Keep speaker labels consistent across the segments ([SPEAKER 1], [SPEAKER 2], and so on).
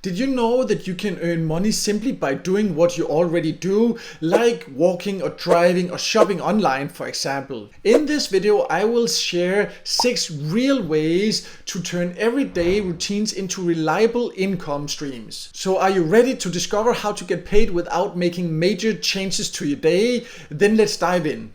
[SPEAKER 1] Did you know that you can earn money simply by doing what you already do, like walking or driving or shopping online, for example? In this video, I will share 6 real ways to turn everyday routines into reliable income streams. So are you ready to discover how to get paid without making major changes to your day? Then let's dive in.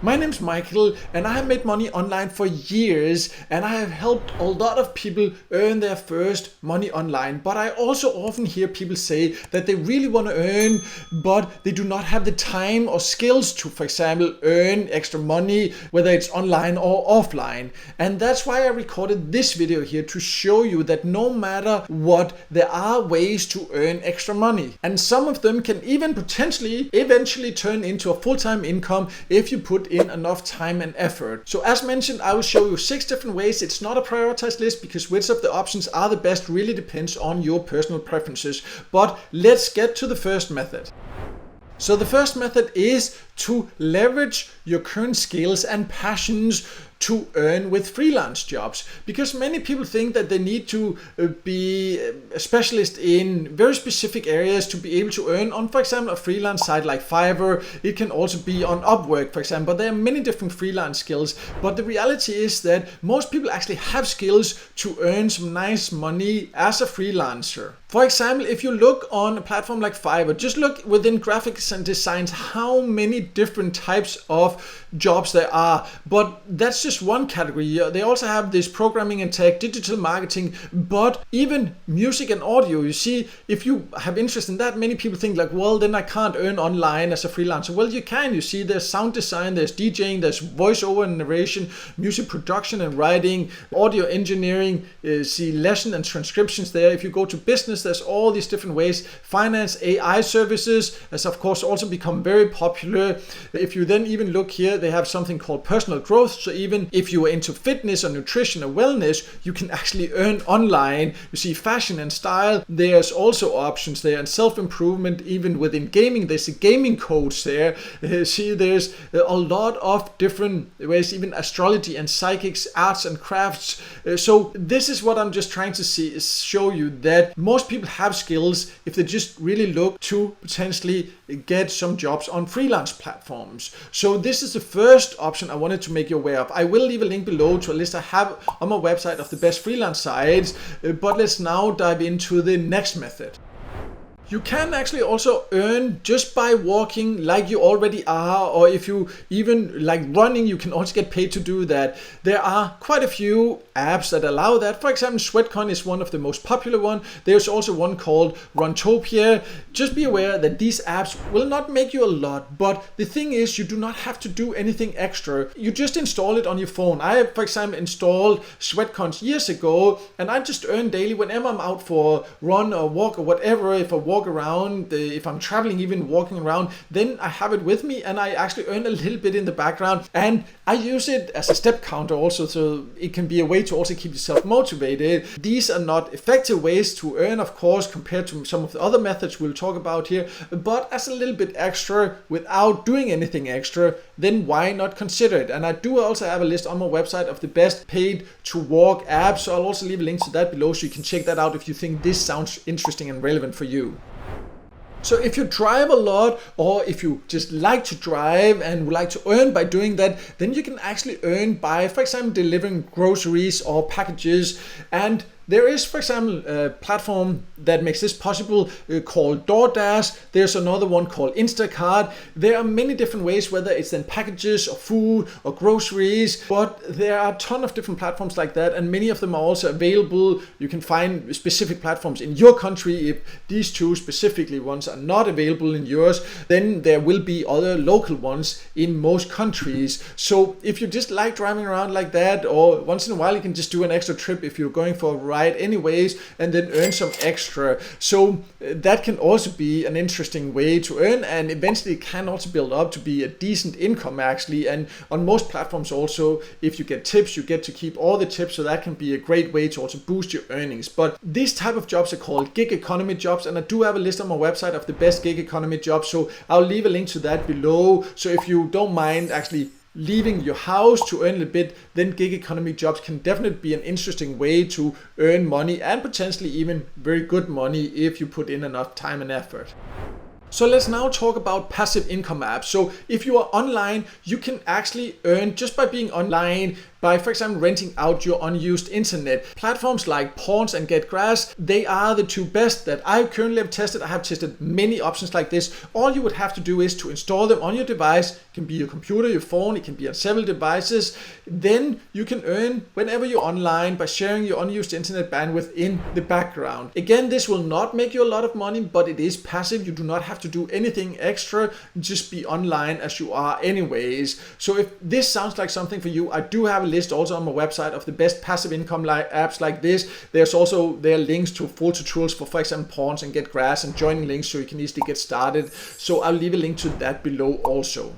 [SPEAKER 1] My name's Michael and I have made money online for years and I have helped a lot of people earn their first money online. But I also often hear people say that they really want to earn, but they do not have the time or skills to, for example, earn extra money, whether it's online or offline. And that's why I recorded this video here, to show you that no matter what, there are ways to earn extra money. And some of them can even potentially eventually turn into a full-time income if you put in enough time and effort. So as mentioned, I will show you 6 different ways. It's not a prioritized list because which of the options are the best really depends on your personal preferences. But let's get to the first method. So the first method is to leverage your current skills and passions to earn with freelance jobs, because many people think that they need to be a specialist in very specific areas to be able to earn on, for example, a freelance site like Fiverr. It can also be on Upwork, for example. There are many different freelance skills, but the reality is that most people actually have skills to earn some nice money as a freelancer. For example, if you look on a platform like Fiverr, just look within graphics and designs how many different types of jobs there are. But that's just one category. They also have this programming and tech, digital marketing, but even music and audio. You see, if you have interest in that, many people think like, well, then I can't earn online as a freelancer. Well, you can. You see, there's sound design, there's DJing, there's voiceover and narration, music production and writing, audio engineering, see lesson and transcriptions there. If you go to business, there's all these different ways. Finance, AI services has of course also become very popular. If you then even look here, they have something called personal growth. So even if you are into fitness or nutrition or wellness, you can actually earn online. You see fashion and style, there's also options there, and self-improvement. Even within gaming, there's a gaming coach there. See, there's a lot of different ways, even astrology and psychics, arts and crafts. So this is what I'm just trying to show you, that most people have skills if they just really look to potentially get some jobs on freelance platforms. So this is the first option I wanted to make you aware of. I will leave a link below to a list I have on my website of the best freelance sites, but let's now dive into the next method. You can actually also earn just by walking like you already are, or if you even like running, you can also get paid to do that. There are quite a few apps that allow that. For example, Sweatcoin is one of the most popular one. There's also one called Runtopia. Just be aware that these apps will not make you a lot, but the thing is, you do not have to do anything extra. You just install it on your phone. I have, for example, installed Sweatcoins years ago, and I just earn daily whenever I'm out for a run or walk or whatever. If I walk around, if I'm traveling, even walking around, then I have it with me and I actually earn a little bit in the background, and I use it as a step counter also, so it can be a way to also keep yourself motivated. These are not effective ways to earn, of course, compared to some of the other methods we'll talk about here, but as a little bit extra without doing anything extra, then why not consider it? And I do also have a list on my website of the best paid to walk apps, so I'll also leave a link to that below so you can check that out if you think this sounds interesting and relevant for you. So if you drive a lot, or if you just like to drive and would like to earn by doing that, then you can actually earn by, for example, delivering groceries or packages. And there is, for example, a platform that makes this possible called DoorDash. There's another one called Instacart. There are many different ways, whether it's then packages or food or groceries, but there are a ton of different platforms like that, and many of them are also available. You can find specific platforms in your country. If these 2 specifically ones are not available in yours, then there will be other local ones in most countries. So if you just like driving around like that, or once in a while you can just do an extra trip if you're going for a ride anyways, and then earn some extra. So that can also be an interesting way to earn, and eventually it can also build up to be a decent income actually. And on most platforms also, if you get tips, you get to keep all the tips, so that can be a great way to also boost your earnings. But these type of jobs are called gig economy jobs, and I do have a list on my website of the best gig economy jobs, so I'll leave a link to that below. So if you don't mind actually leaving your house to earn a little bit, then gig economy jobs can definitely be an interesting way to earn money, and potentially even very good money if you put in enough time and effort. So let's now talk about passive income apps. So if you are online, you can actually earn just by being online by, for example, renting out your unused internet. Platforms like Pawns and GetGrass, they are the two best that I currently have tested. I have tested many options like this. All you would have to do is to install them on your device. It can be your computer, your phone, it can be on several devices. Then you can earn whenever you're online by sharing your unused internet bandwidth in the background. Again, this will not make you a lot of money, but it is passive. You do not have to do anything extra, just be online as you are anyways. So if this sounds like something for you, I do have a list also on my website of the best passive income apps like this. There are links to full tutorials for example, Pawns and GetGrass, and joining links so you can easily get started. So I'll leave a link to that below also.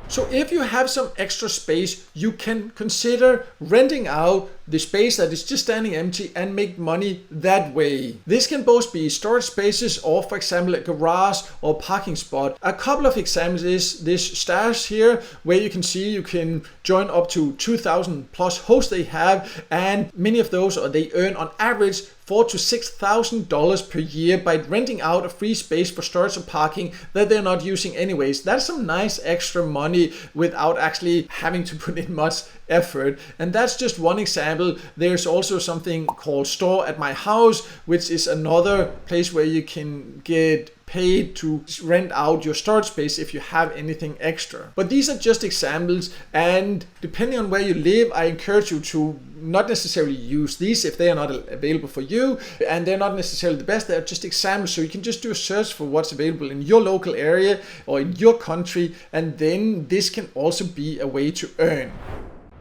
[SPEAKER 1] So if you have some extra space, you can consider renting out the space that is just standing empty and make money that way. This can both be storage spaces or, for example, a garage or parking spot. A couple of examples is this Stash here, where you can see you can join up to 2,000 plus hosts they have, and many of those, or they earn on average $4,000 to $6,000 per year by renting out a free space for storage or parking that they're not using anyways. That's some nice extra money without actually having to put in much effort. And that's just one example. There's also something called Store at My House, which is another place where you can get paid to rent out your storage space if you have anything extra. But these are just examples, and depending on where you live, I encourage you to not necessarily use these if they are not available for you, and they're not necessarily the best. They're just examples, so you can just do a search for what's available in your local area or in your country, and then this can also be a way to earn.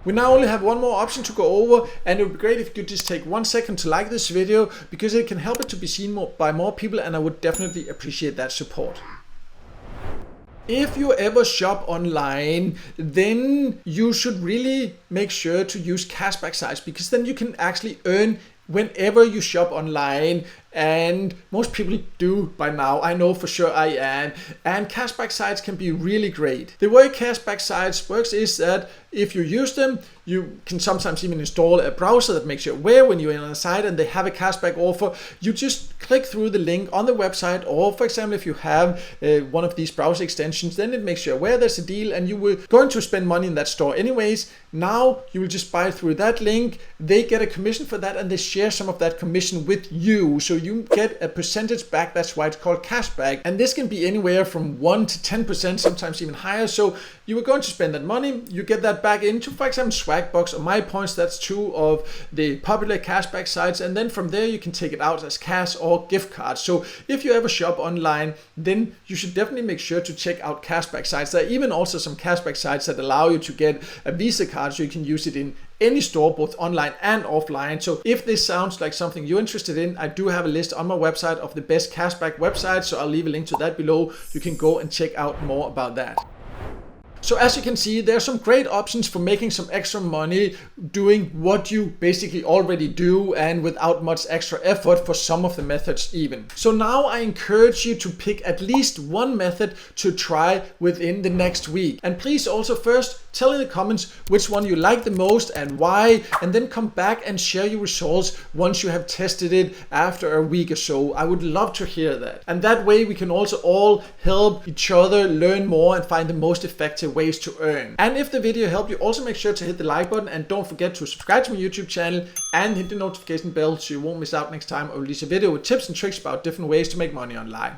[SPEAKER 1] We now only have one more option to go over, and it would be great if you could just take 1 second to like this video, because it can help it to be seen by more people, and I would definitely appreciate that support. If you ever shop online, then you should really make sure to use cashback sites, because then you can actually earn whenever you shop online, and most people do by now. I know for sure I am. And cashback sites can be really great. The way cashback sites works is that if you use them, you can sometimes even install a browser that makes you aware when you're on a site and they have a cashback offer. You just click through the link on the website, or for example, if you have one of these browser extensions, then it makes you aware there's a deal and you were going to spend money in that store anyways. Now you will just buy through that link. They get a commission for that, and they share some of that commission with you. So you get a percentage back. That's why it's called cashback. And this can be anywhere from 1 to 10%, sometimes even higher. So you were going to spend that money, you get that back into, for example, Swagbucks or MyPoints. That's two of the popular cashback sites. And then from there, you can take it out as cash or gift cards. So if you ever shop online, then you should definitely make sure to check out cashback sites. There are even also some cashback sites that allow you to get a Visa card, so you can use it in any store, both online and offline. So if this sounds like something you're interested in, I do have a list on my website of the best cashback websites, so I'll leave a link to that below. You can go and check out more about that. So as you can see, there are some great options for making some extra money doing what you basically already do, and without much extra effort for some of the methods even. So now I encourage you to pick at least one method to try within the next week. And please also first tell in the comments which one you like the most and why, and then come back and share your results once you have tested it after a week or so. I would love to hear that. And that way we can also all help each other learn more and find the most effective ways to earn. And if the video helped you, also make sure to hit the like button, and don't forget to subscribe to my YouTube channel and hit the notification bell so you won't miss out next time I release a video with tips and tricks about different ways to make money online.